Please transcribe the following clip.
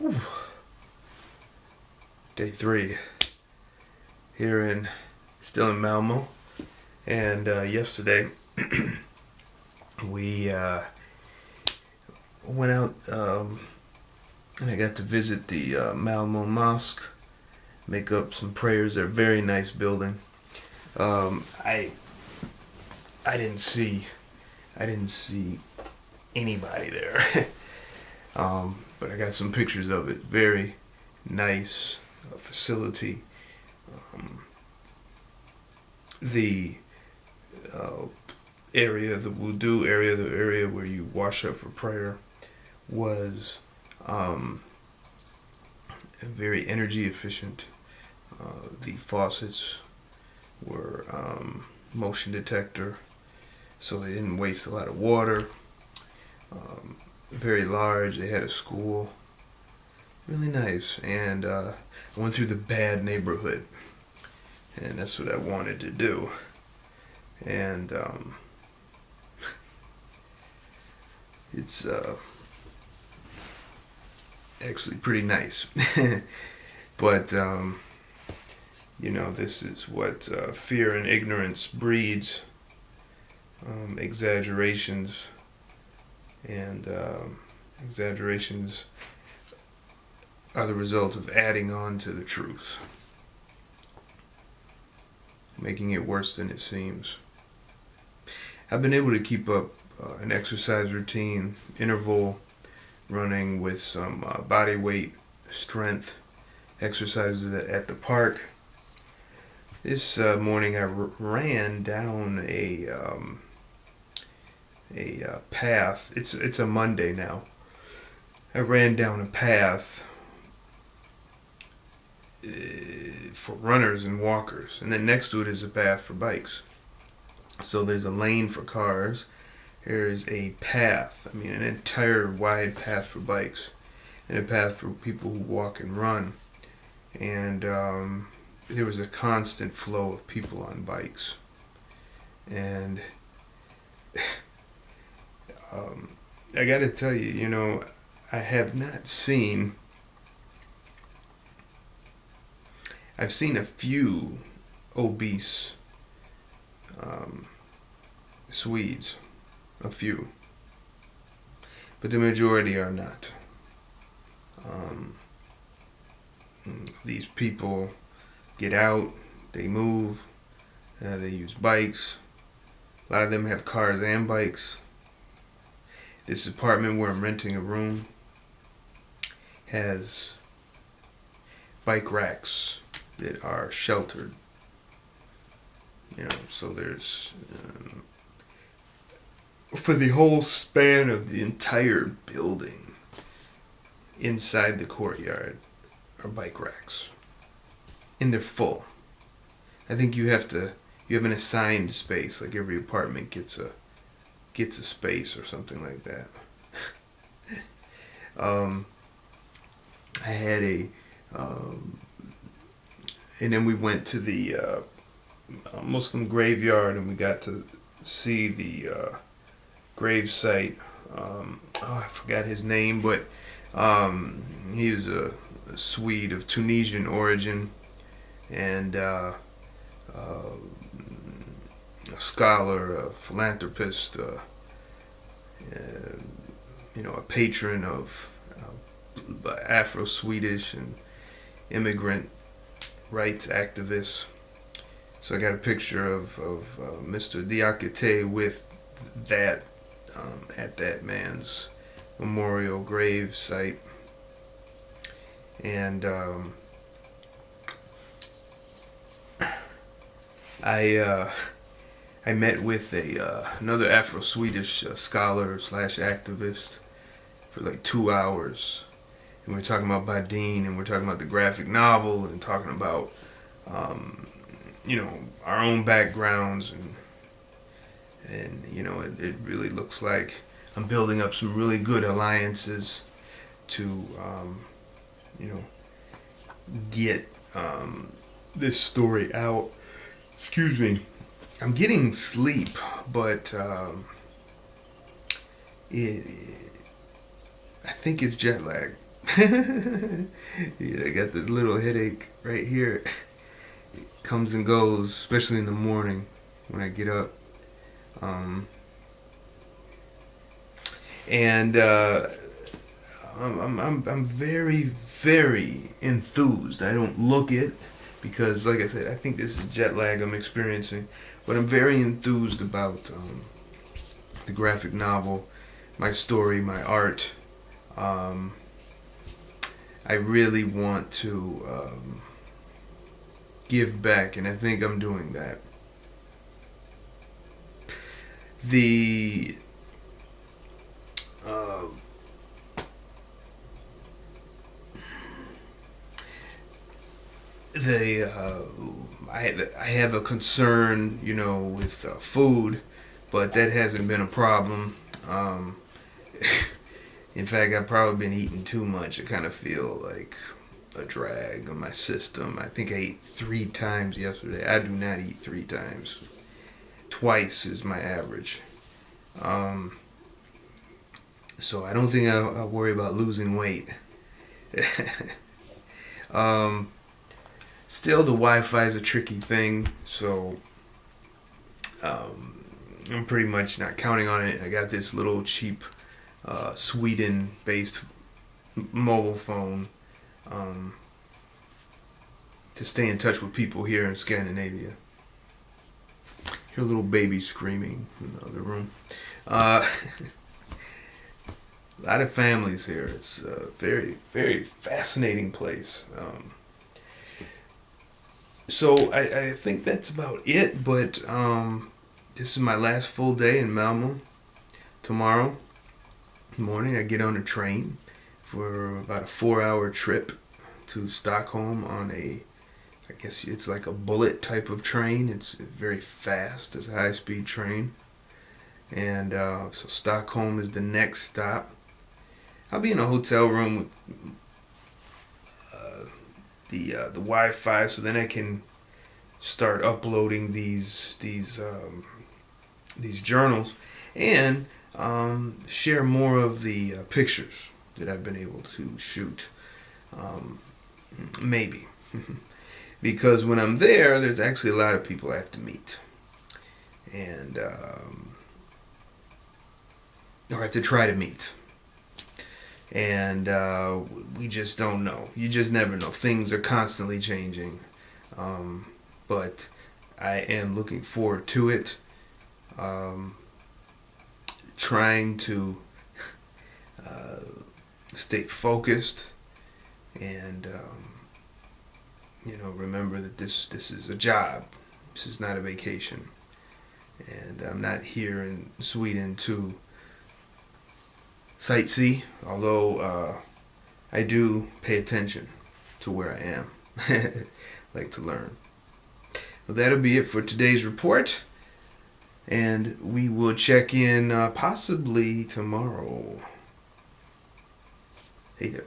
Whew. Day 3 here still in Malmö, and yesterday we went out and I got to visit the Malmö Mosque, make up some prayers. They're a very nice building. I didn't see anybody there, but I got some pictures of it. Very nice facility. The area, the wudu area, the area where you wash up for prayer, was very energy efficient. The faucets were motion detector, so they didn't waste a lot of water. Very large. They had a school. Really nice. And I went through the bad neighborhood, and that's what I wanted to do. And it's actually pretty nice. But this is what fear and ignorance breeds. Exaggerations, and exaggerations are the result of adding on to the truth, making it worse than it seems. I've been able to keep up an exercise routine, interval running with some body weight strength exercises at the park. This morning I ran down a path. It's a Monday now. I ran down a path for runners and walkers, and then next to it is a path for bikes. So there's a lane for cars. There's a path, an entire wide path for bikes, and a path for people who walk and run. And there was a constant flow of people on bikes. And I gotta tell you, I have not seen. I've seen a few obese Swedes, a few, but the majority are not. These people get out, they move, they use bikes. A lot of them have cars and bikes. This apartment where I'm renting a room has bike racks that are sheltered. So there's for the whole span of the entire building, inside the courtyard, are bike racks, and they're full. I think you have an assigned space, like every apartment gets a space or something like that. I had and then we went to the Muslim graveyard, and we got to see the grave site. I forgot his name, but he was a Swede of Tunisian origin, and a scholar, a philanthropist, a patron of Afroswedes and immigrant rights activists. So I got a picture of Mr. Diakite with that at that man's memorial grave site. And I met with another Afro-Swedish scholar / activist for like 2 hours, and we're talking about Badin, and we're talking about the graphic novel, and talking about our own backgrounds, and it really looks like I'm building up some really good alliances to get this story out. Excuse me. I'm getting sleep, but I think it's jet lag. Yeah, I got this little headache right here. It comes and goes, especially in the morning when I get up. Um, and I'm very, very enthused. I don't look it because, like I said, I think this is jet lag I'm experiencing. But I'm very enthused about the graphic novel, my story, my art. Um, I really want to give back, and I think I'm doing that. The uh, I have a concern, with food, but that hasn't been a problem. In fact, I've probably been eating too much. I kind of feel like a drag on my system. I think I ate 3 times yesterday. I do not eat 3 times. Twice is my average. Um, so I don't think I'll worry about losing weight. um, Still, the Wi-Fi is a tricky thing, so I'm pretty much not counting on it. I got this little cheap Sweden-based mobile phone um, to stay in touch with people here in Scandinavia. Hear a little baby screaming in the other room. A lot of families here. It's a very, very fascinating place. So I think that's about it, but this is my last full day in Malmö. Tomorrow morning I get on a train for about a 4-hour trip to Stockholm on I guess it's like a bullet type of train. It's very fast. It's a high-speed train. And so Stockholm is the next stop. I'll be in a hotel room with the Wi-Fi, so then I can start uploading these journals and share more of the pictures that I've been able to shoot. Maybe. Because when I'm there's actually a lot of people I have to meet. And or I have to try to meet. And we just don't know. You just never know. Things are constantly changing. But I am looking forward to it. Trying to stay focused and remember that this is a job. This is not a vacation. And I'm not here in Sweden to sightsee, although I do pay attention to where I am. Like to learn. Well, that'll be it for today's report, and we will check in possibly tomorrow. Hey there.